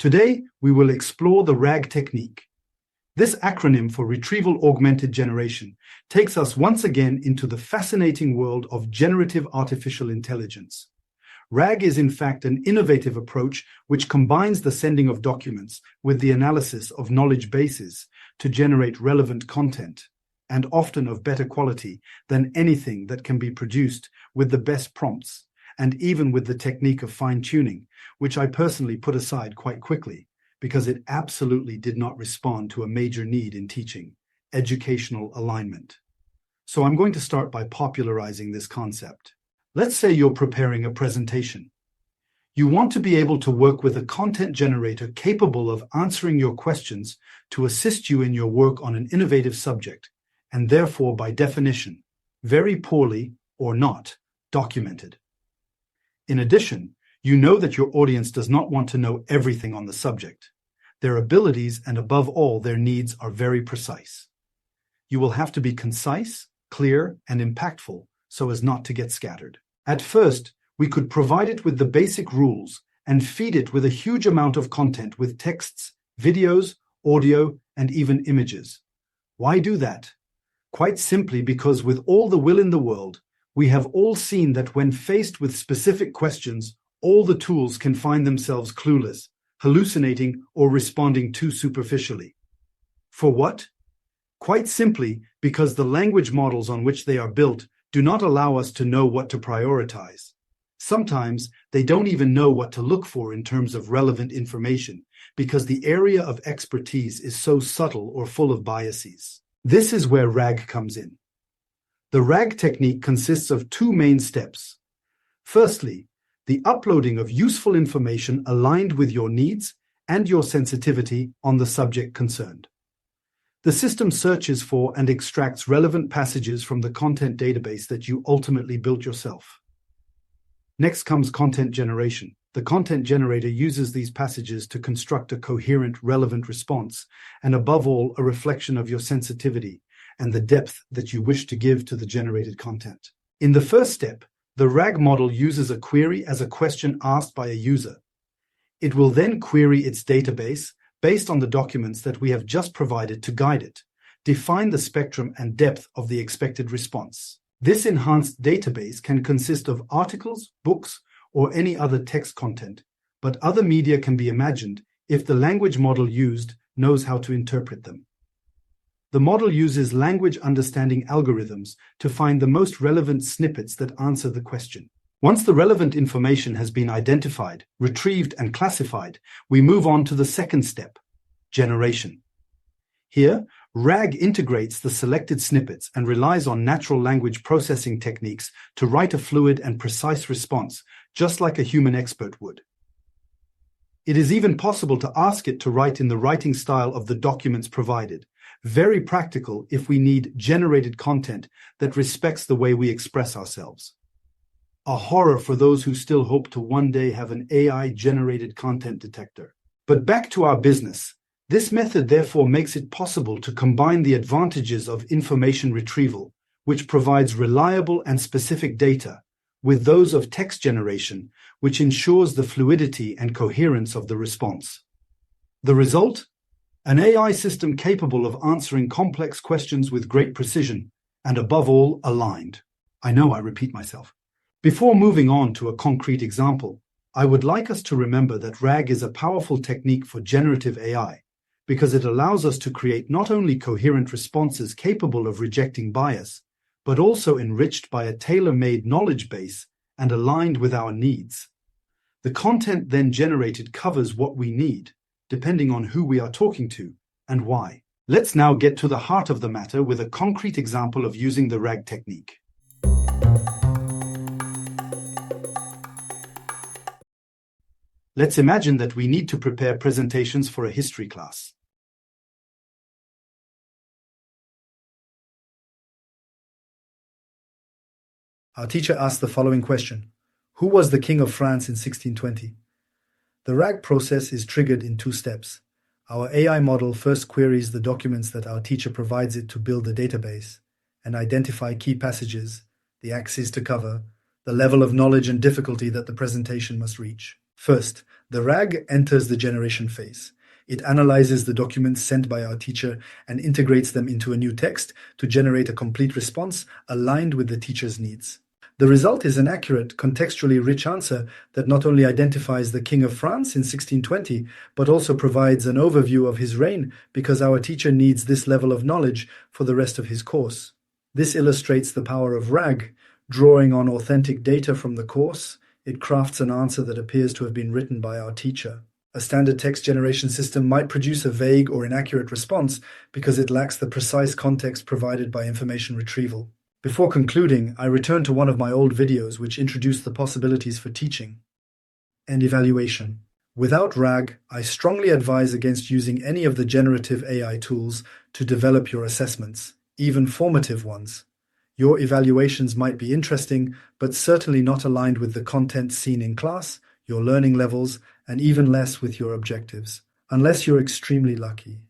Today, we will explore the RAG technique. This acronym for Retrieval-Augmented Generation takes us once again into the fascinating world of generative artificial intelligence. RAG is in fact an innovative approach which combines the sending of documents with the analysis of knowledge bases to generate relevant content, and often of better quality than anything that can be produced with the best prompts, and even with the technique of fine-tuning, which I personally put aside quite quickly, because it absolutely did not respond to a major need in teaching: educational alignment. So I'm going to start by popularizing this concept. Let's say you're preparing a presentation. You want to be able to work with a content generator capable of answering your questions to assist you in your work on an innovative subject, and therefore, by definition, very poorly or not documented. In addition, you know that your audience does not want to know everything on the subject. Their abilities and above all, their needs are very precise. You will have to be concise, clear, and impactful so as not to get scattered. At first, we could provide it with the basic rules and feed it with a huge amount of content with texts, videos, audio, and even images. Why do that? Quite simply because with all the will in the world, we have all seen that when faced with specific questions, all the tools can find themselves clueless, hallucinating, or responding too superficially. For what? Quite simply because the language models on which they are built do not allow us to know what to prioritize. Sometimes they don't even know what to look for in terms of relevant information because the area of expertise is so subtle or full of biases. This is where RAG comes in. The RAG technique consists of two main steps. Firstly, the uploading of useful information aligned with your needs and your sensitivity on the subject concerned. The system searches for and extracts relevant passages from the content database that you ultimately built yourself. Next comes content generation. The content generator uses these passages to construct a coherent, relevant response, and above all, a reflection of your sensitivity and the depth that you wish to give to the generated content. In the first step, the RAG model uses a query as a question asked by a user. It will then query its database based on the documents that we have just provided to guide it, define the spectrum and depth of the expected response. This enhanced database can consist of articles, books, or any other text content, but other media can be imagined if the language model used knows how to interpret them. The model uses language understanding algorithms to find the most relevant snippets that answer the question. Once the relevant information has been identified, retrieved, and classified, we move on to the second step, generation. Here, RAG integrates the selected snippets and relies on natural language processing techniques to write a fluid and precise response, just like a human expert would. It is even possible to ask it to write in the writing style of the documents provided. Very practical if we need generated content that respects the way we express ourselves. A horror for those who still hope to one day have an AI-generated content detector. But back to our business. This method therefore makes it possible to combine the advantages of information retrieval, which provides reliable and specific data, with those of text generation, which ensures the fluidity and coherence of the response. The result? An AI system capable of answering complex questions with great precision, and above all, aligned. I know I repeat myself. Before moving on to a concrete example, I would like us to remember that RAG is a powerful technique for generative AI, because it allows us to create not only coherent responses capable of rejecting bias, but also enriched by a tailor-made knowledge base and aligned with our needs. The content then generated covers what we need, depending on who we are talking to and why. Let's now get to the heart of the matter with a concrete example of using the RAG technique. Let's imagine that we need to prepare presentations for a history class. Our teacher asked the following question: who was the King of France in 1620? The RAG process is triggered in two steps. Our AI model first queries the documents that our teacher provides it to build a database and identify key passages, the axes to cover, the level of knowledge and difficulty that the presentation must reach. First, The RAG enters the generation phase. It analyzes the documents sent by our teacher and integrates them into a new text to generate a complete response aligned with the teacher's needs. The result is an accurate, contextually rich answer that not only identifies the King of France in 1620, but also provides an overview of his reign because our teacher needs this level of knowledge for the rest of his course. This illustrates the power of RAG. Drawing on authentic data from the course, it crafts an answer that appears to have been written by our teacher. A standard text generation system might produce a vague or inaccurate response because it lacks the precise context provided by information retrieval. Before concluding, I return to one of my old videos which introduced the possibilities for teaching and evaluation. Without RAG, I strongly advise against using any of the generative AI tools to develop your assessments, even formative ones. Your evaluations might be interesting, but certainly not aligned with the content seen in class, your learning levels, and even less with your objectives, unless you're extremely lucky.